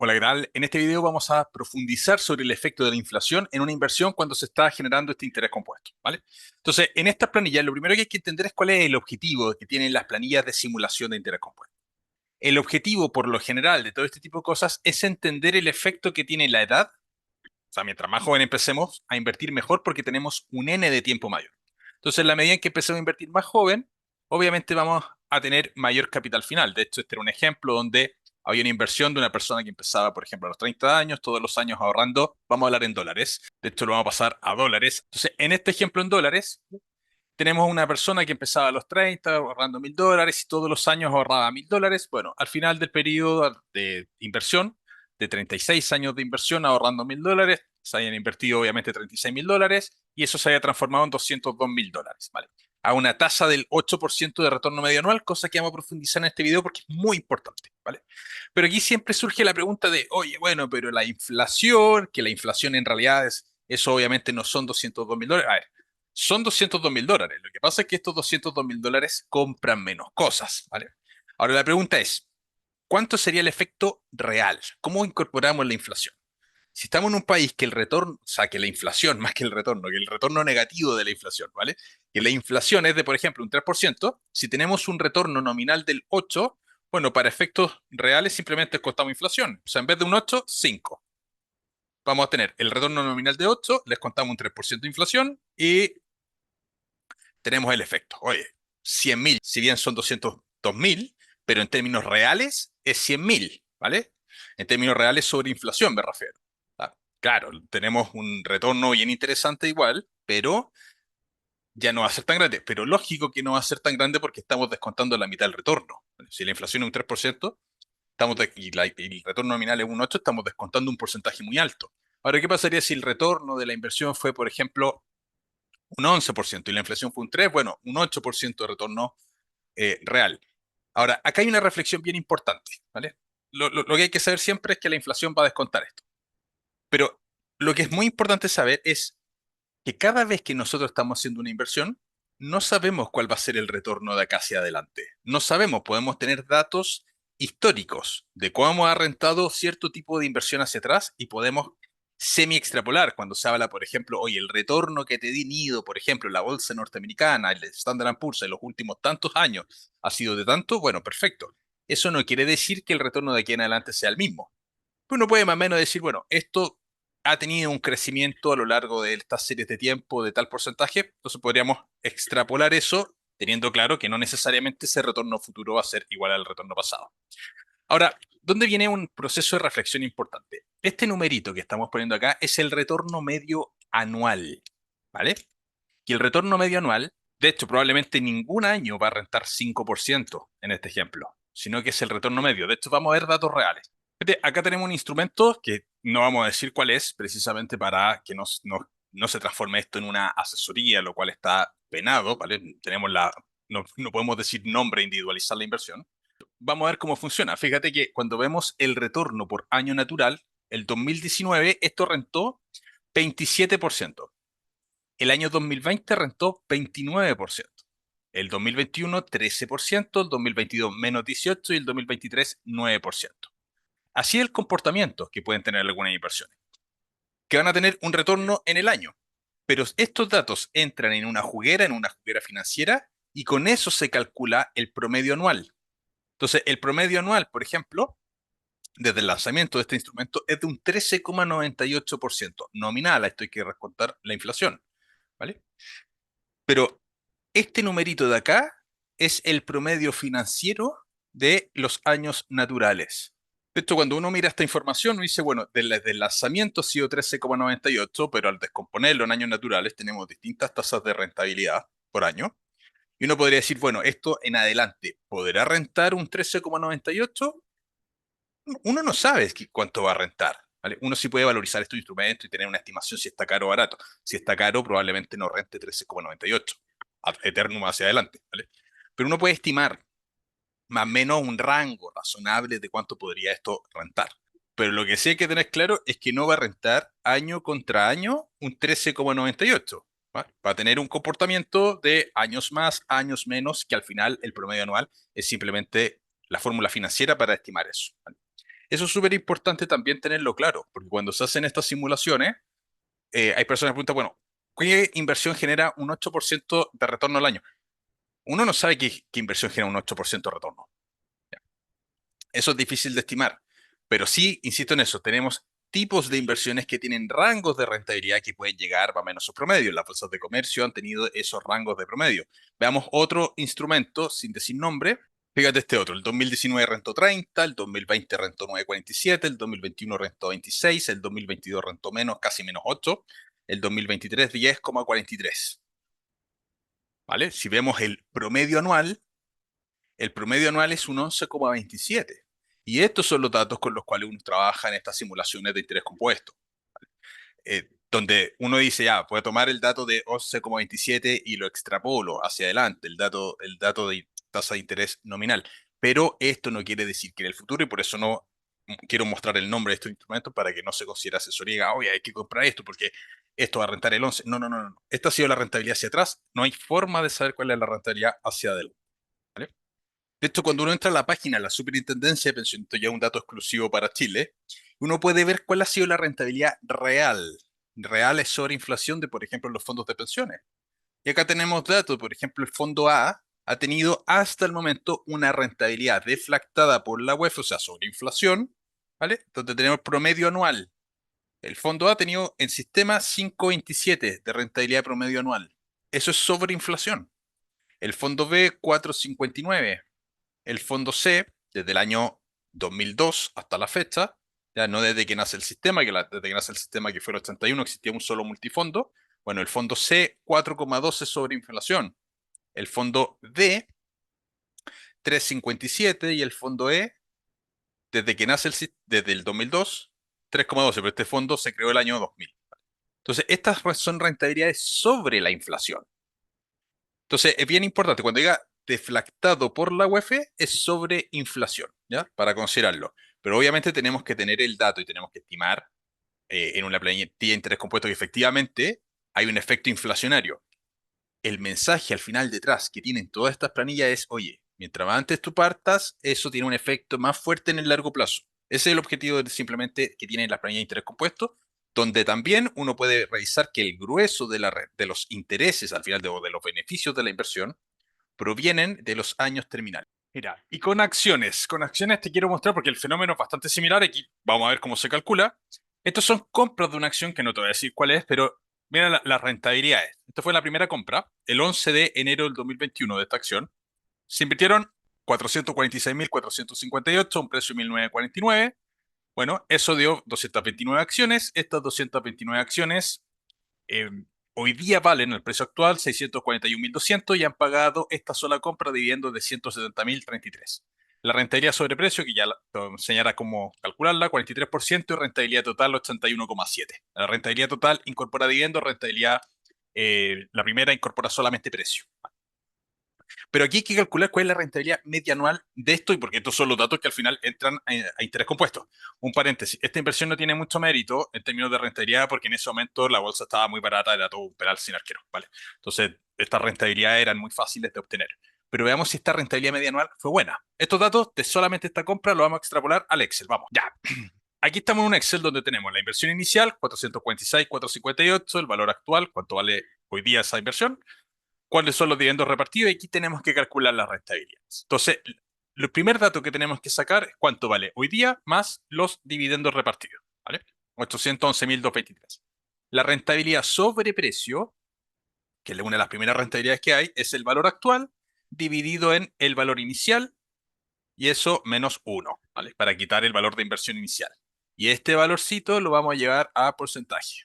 Hola, ¿qué tal? En este video vamos a profundizar sobre el efecto de la inflación en una inversión cuando se está generando este interés compuesto, ¿vale? Entonces, en estas planillas, lo primero que hay que entender es cuál es el objetivo que tienen las planillas de simulación de interés compuesto. El objetivo, por lo general, de todo este tipo de cosas es entender el efecto que tiene la edad. O sea, mientras más joven empecemos a invertir mejor porque tenemos un N de tiempo mayor. Entonces, en la medida en que empecemos a invertir más joven, obviamente vamos a tener mayor capital final. De hecho, este era un ejemplo donde había una inversión de una persona que empezaba, por ejemplo, a los 30 años, todos los años ahorrando, vamos a hablar en dólares. De hecho, lo vamos a pasar a dólares. Entonces, en este ejemplo en dólares, tenemos una persona que empezaba a los 30 ahorrando $1000 y todos los años ahorraba $1000. Bueno, al final del periodo de inversión, de 36 años de inversión ahorrando $1000, se hayan invertido obviamente $36.000 y eso se haya transformado en $202.000, ¿vale? A una tasa del 8% de retorno medio anual, cosa que vamos a profundizar en este video porque es muy importante, ¿vale? Pero aquí siempre surge la pregunta de, oye, bueno, pero la inflación, que la inflación en realidad eso obviamente no son $202.000. A ver, son $202.000. Lo que pasa es que estos $202.000 compran menos cosas, ¿vale? Ahora la pregunta es, ¿cuánto sería el efecto real? ¿Cómo incorporamos la inflación? Si estamos en un país que el retorno, o sea, que la inflación, más que el retorno negativo de la inflación, ¿vale? Que la inflación es de, por ejemplo, un 3%, si tenemos un retorno nominal del 8%, bueno, para efectos reales simplemente contamos inflación. O sea, en vez de un 8, 5. Vamos a tener el retorno nominal de 8, les contamos un 3% de inflación y tenemos el efecto. Oye, 100.000, si bien son 202.000, pero en términos reales es 100.000, ¿vale? En términos reales sobre inflación me refiero. Ah, claro, tenemos un retorno bien interesante igual, pero ya no va a ser tan grande. Pero lógico que no va a ser tan grande porque estamos descontando la mitad del retorno. Si la inflación es un 3%, y el retorno nominal es un 8%, estamos descontando un porcentaje muy alto. Ahora, ¿qué pasaría si el retorno de la inversión fue, por ejemplo, un 11% y la inflación fue un 3%? Bueno, un 8% de retorno real. Ahora, acá hay una reflexión bien importante, ¿vale? Lo que hay que saber siempre es que la inflación va a descontar esto. Pero lo que es muy importante saber es que cada vez que nosotros estamos haciendo una inversión, no sabemos cuál va a ser el retorno de acá hacia adelante. No sabemos, podemos tener datos históricos de cómo ha rentado cierto tipo de inversión hacia atrás y podemos semi-extrapolar cuando se habla, por ejemplo, oye, el retorno que te di nido, por ejemplo, la bolsa norteamericana, el Standard Poor's en los últimos tantos años ha sido de tanto, bueno, perfecto. Eso no quiere decir que el retorno de aquí en adelante sea el mismo. Uno puede más o menos decir, bueno, esto ha tenido un crecimiento a lo largo de estas series de tiempo de tal porcentaje, entonces podríamos extrapolar eso teniendo claro que no necesariamente ese retorno futuro va a ser igual al retorno pasado. Ahora, ¿dónde viene un proceso de reflexión importante? Este numerito que estamos poniendo acá es el retorno medio anual, ¿vale? Y el retorno medio anual, de hecho, probablemente ningún año va a rentar 5% en este ejemplo, sino que es el retorno medio. De hecho, vamos a ver datos reales. Fíjate, acá tenemos un instrumento que no vamos a decir cuál es, precisamente para que no se transforme esto en una asesoría, lo cual está penado, ¿vale? No podemos decir nombre e individualizar la inversión. Vamos a ver cómo funciona. Fíjate que cuando vemos el retorno por año natural, el 2019, esto rentó 27%. El año 2020 rentó 29%. El 2021, 13%. El 2022, menos 18%. Y el 2023, 9%. Así es el comportamiento que pueden tener algunas inversiones, que van a tener un retorno en el año. Pero estos datos entran en una juguera financiera, y con eso se calcula el promedio anual. Entonces, el promedio anual, por ejemplo, desde el lanzamiento de este instrumento, es de un 13,98% nominal. A esto hay que descontar la inflación, ¿vale? Pero este numerito de acá es el promedio financiero de los años naturales. De hecho, cuando uno mira esta información, uno dice, bueno, desde el lanzamiento ha sido 13,98, pero al descomponerlo en años naturales tenemos distintas tasas de rentabilidad por año. Y uno podría decir, bueno, esto en adelante, ¿podrá rentar un 13,98? Uno no sabe cuánto va a rentar, ¿vale? Uno sí puede valorizar estos instrumentos y tener una estimación si está caro o barato. Si está caro, probablemente no rente 13,98 ad eternum hacia adelante, ¿vale? Pero uno puede estimar más o menos un rango razonable de cuánto podría esto rentar. Pero lo que sí hay que tener claro es que no va a rentar año contra año un 13,98. ¿Va? Va a tener un comportamiento de años más, años menos, que al final el promedio anual es simplemente la fórmula financiera para estimar eso, ¿vale? Eso es súper importante también tenerlo claro, porque cuando se hacen estas simulaciones, hay personas que preguntan, bueno, ¿qué inversión genera un 8% de retorno al año? Uno no sabe qué inversión genera un 8% de retorno. Eso es difícil de estimar, pero sí, insisto en eso, tenemos tipos de inversiones que tienen rangos de rentabilidad que pueden llegar más o menos a su promedio. Las bolsas de comercio han tenido esos rangos de promedio. Veamos otro instrumento, sin decir nombre. Fíjate este otro, el 2019 rentó 30, el 2020 rentó 9,47, el 2021 rentó 26, el 2022 rentó menos, casi menos 8, el 2023 10,43. ¿Vale? Si vemos el promedio anual es un 11,27. Y estos son los datos con los cuales uno trabaja en estas simulaciones de interés compuesto, donde uno dice, ya, puedo tomar el dato de 11,27 y lo extrapolo hacia adelante, el dato de tasa de interés nominal. Pero esto no quiere decir que en el futuro, y por eso no quiero mostrar el nombre de estos instrumentos para que no se considere asesoría, oye, hay que comprar esto porque esto va a rentar el 11. No, no, no, no. Esta ha sido la rentabilidad hacia atrás. No hay forma de saber cuál es la rentabilidad hacia adelante. ¿Vale? De hecho, cuando uno entra a la página de la Superintendencia de Pensiones, esto ya es un dato exclusivo para Chile, uno puede ver cuál ha sido la rentabilidad real. Real es sobre inflación de, por ejemplo, los fondos de pensiones. Y acá tenemos datos, por ejemplo, el fondo A ha tenido hasta el momento una rentabilidad deflactada por la UEF, o sea, sobre inflación, ¿vale? Donde tenemos promedio anual. El fondo A ha tenido en sistema 5,27 de rentabilidad promedio anual. Eso es sobre inflación. El fondo B, 4,59. El fondo C, desde el año 2002 hasta la fecha, ya no desde que nace el sistema, desde que nace el sistema que fue el 81 existía un solo multifondo. Bueno, el fondo C, 4,12 sobre inflación. El fondo D, 3,57 y el fondo E, desde el 2002, 3,12, pero este fondo se creó el año 2000. Entonces, estas son rentabilidades sobre la inflación. Entonces, es bien importante, cuando diga deflactado por la UEF, es sobre inflación, ¿ya? Para considerarlo. Pero obviamente tenemos que tener el dato y tenemos que estimar en una planilla de interés compuesto que efectivamente hay un efecto inflacionario. El mensaje al final detrás que tienen todas estas planillas es, oye, mientras más antes tú partas, eso tiene un efecto más fuerte en el largo plazo. Ese es el objetivo simplemente que tienen las planillas de interés compuesto, donde también uno puede revisar que el grueso de los intereses al final o de los beneficios de la inversión provienen de los años terminales. Mira, y con acciones te quiero mostrar porque el fenómeno es bastante similar. Aquí vamos a ver cómo se calcula. Estos son compras de una acción que no te voy a decir cuál es, pero mira las rentabilidades. Esta fue la primera compra, el 11 de enero del 2021 de esta acción. Se invirtieron 446.458, un precio de 1.949. Bueno, eso dio 229 acciones. Estas 229 acciones eh, hoy día valen el precio actual 641.200 y han pagado esta sola compra dividendos de 170.033. La rentabilidad sobre precio, que ya te enseñará cómo calcularla, 43% y rentabilidad total 81,7%. La rentabilidad total incorpora dividendos, la primera incorpora solamente precio. Pero aquí hay que calcular cuál es la rentabilidad media anual de esto, y porque estos son los datos que al final entran a interés compuesto. Un paréntesis, esta inversión no tiene mucho mérito en términos de rentabilidad porque en ese momento la bolsa estaba muy barata, era todo un peral sin arquero, ¿vale? Entonces, estas rentabilidades eran muy fáciles de obtener. Pero veamos si esta rentabilidad media anual fue buena. Estos datos de solamente esta compra los vamos a extrapolar al Excel. Vamos, ya. Aquí estamos en un Excel donde tenemos la inversión inicial, 446,458, el valor actual, cuánto vale hoy día esa inversión, cuáles son los dividendos repartidos y aquí tenemos que calcular las rentabilidades. Entonces, el primer dato que tenemos que sacar es cuánto vale hoy día más los dividendos repartidos, ¿vale? 811.223. La rentabilidad sobre precio, que es una de las primeras rentabilidades que hay, es el valor actual dividido en el valor inicial y eso menos 1, ¿vale? Para quitar el valor de inversión inicial. Y este valorcito lo vamos a llevar a porcentaje.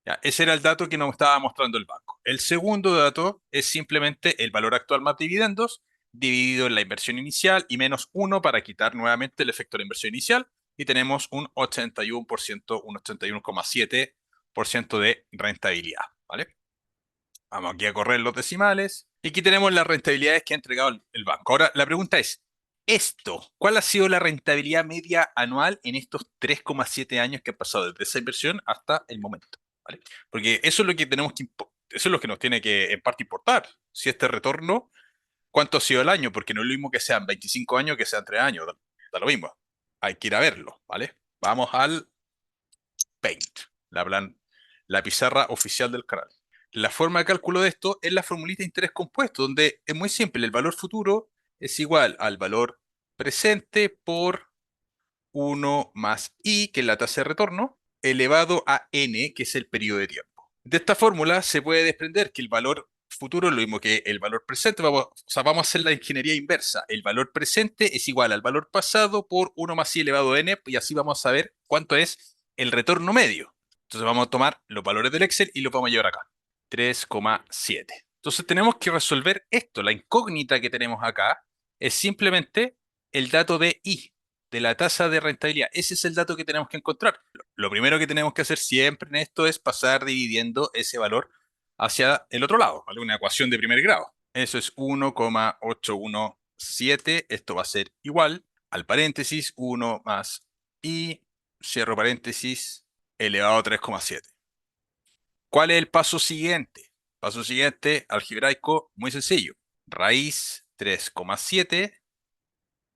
Ya, ese era el dato que nos estaba mostrando el banco. El segundo dato es simplemente el valor actual más dividendos dividido en la inversión inicial y menos 1 para quitar nuevamente el efecto de la inversión inicial y tenemos un 81%, un 81,7% de rentabilidad, ¿vale? Vamos aquí a correr los decimales y aquí tenemos las rentabilidades que ha entregado el banco. Ahora, la pregunta es, ¿cuál ha sido la rentabilidad media anual en estos 3,7 años que han pasado desde esa inversión hasta el momento? ¿Vale? Porque eso es lo que eso es lo que nos tiene que en parte importar. Si este retorno, ¿cuánto ha sido el año? Porque no es lo mismo que sean 25 años que sean 3 años, da lo mismo. hay que ir a verlo, ¿vale? Vamos al Paint, la pizarra oficial del canal. La forma de cálculo de esto es la formulita de interés compuesto, donde es muy simple. El valor futuro es igual al valor presente por 1 más i, que es la tasa de retorno, elevado a n, que es el periodo de tiempo. De esta fórmula se puede desprender que el valor futuro es lo mismo que el valor presente. O sea, vamos a hacer la ingeniería inversa. El valor presente es igual al valor pasado por 1 más i elevado a n, y así vamos a saber cuánto es el retorno medio. Entonces vamos a tomar los valores del Excel y los vamos a llevar acá. 3,7. Entonces tenemos que resolver esto. La incógnita que tenemos acá es simplemente el dato de I, de la tasa de rentabilidad. Ese es el dato que tenemos que encontrar. Lo primero que tenemos que hacer siempre en esto es pasar dividiendo ese valor hacia el otro lado, ¿vale? Una ecuación de primer grado. Eso es 1,817. Esto va a ser igual al paréntesis 1 más i, cierro paréntesis, elevado a 3,7. ¿Cuál es el paso siguiente? Paso siguiente, algebraico, muy sencillo. Raíz 3,7.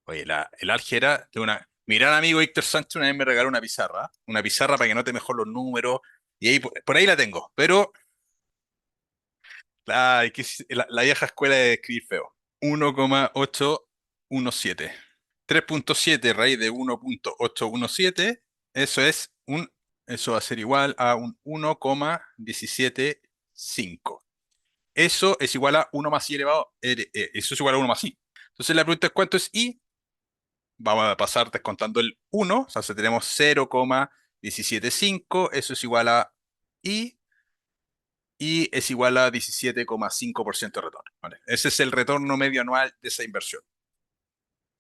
Oye, el álgebra de una... Mi gran amigo Víctor Sánchez una vez me regaló una pizarra para que note mejor los números, y ahí, por ahí la tengo, pero la vieja escuela de escribir feo. 1,817. 3,7 raíz de 1,817, eso va a ser igual a un 1,175. Eso es igual a 1 más i elevado, eso es igual a 1 más i. Entonces la pregunta es ¿cuánto es i? Vamos a pasar descontando el 1, o sea, si tenemos 0,175, eso es igual a i, y es igual a 17,5% de retorno, ¿vale? Ese es el retorno medio anual de esa inversión,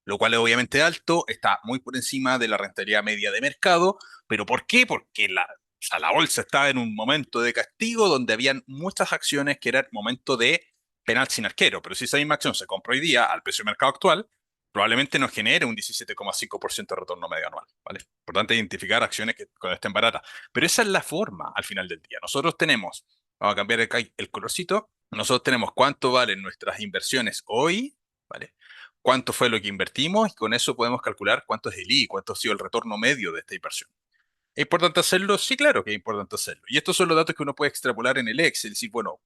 lo cual es obviamente alto, está muy por encima de la rentabilidad media de mercado. ¿Pero por qué? Porque o sea, la bolsa estaba en un momento de castigo donde habían muchas acciones que era el momento de penal sin arquero, pero si esa misma acción se compra hoy día al precio de mercado actual, probablemente nos genere un 17,5% de retorno medio anual, ¿vale? Importante identificar acciones que cuando estén baratas. Pero esa es la forma al final del día. Nosotros tenemos, vamos a cambiar el colorcito, nosotros tenemos cuánto valen nuestras inversiones hoy, ¿vale? Cuánto fue lo que invertimos, y con eso podemos calcular cuánto es el I, cuánto ha sido el retorno medio de esta inversión. ¿Es importante hacerlo? Sí, claro que es importante hacerlo. Y estos son los datos que uno puede extrapolar en el Excel. Decir, bueno,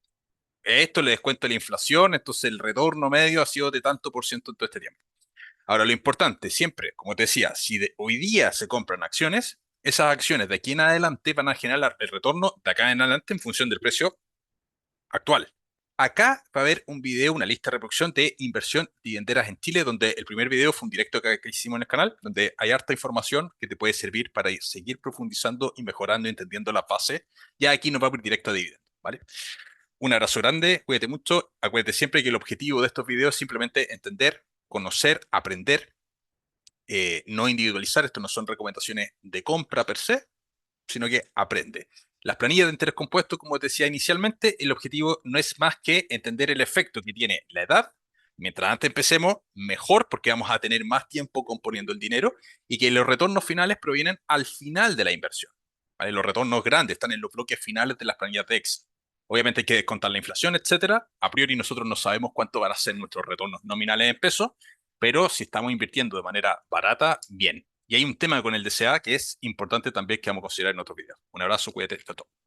esto le descuento la inflación, entonces el retorno medio ha sido de tanto por ciento en todo este tiempo. Ahora, lo importante, siempre, como te decía, si hoy día se compran acciones, esas acciones de aquí en adelante van a generar el retorno de acá en adelante en función del precio actual. Acá va a haber un video, una lista de reproducción de inversión dividenderas en Chile, donde el primer video fue un directo que hicimos en el canal, donde hay harta información que te puede servir para seguir profundizando y mejorando, entendiendo la base. Ya aquí nos va a ir directo a dividendos, ¿vale? Un abrazo grande, cuídate mucho. Acuérdate siempre que el objetivo de estos videos es simplemente entender, conocer, aprender, no individualizar. Esto no son recomendaciones de compra per se, sino que aprende. Las planillas de interés compuesto, como te decía inicialmente, el objetivo no es más que entender el efecto que tiene la edad. Mientras antes empecemos, mejor, porque vamos a tener más tiempo componiendo el dinero, y que los retornos finales provienen al final de la inversión, ¿vale? Los retornos grandes están en los bloques finales de las planillas de Excel. Obviamente hay que descontar la inflación, etcétera. A priori nosotros no sabemos cuánto van a ser nuestros retornos nominales en pesos, pero si estamos invirtiendo de manera barata, bien. Y hay un tema con el DCA que es importante también que vamos a considerar en otro video. Un abrazo, cuídate, chao.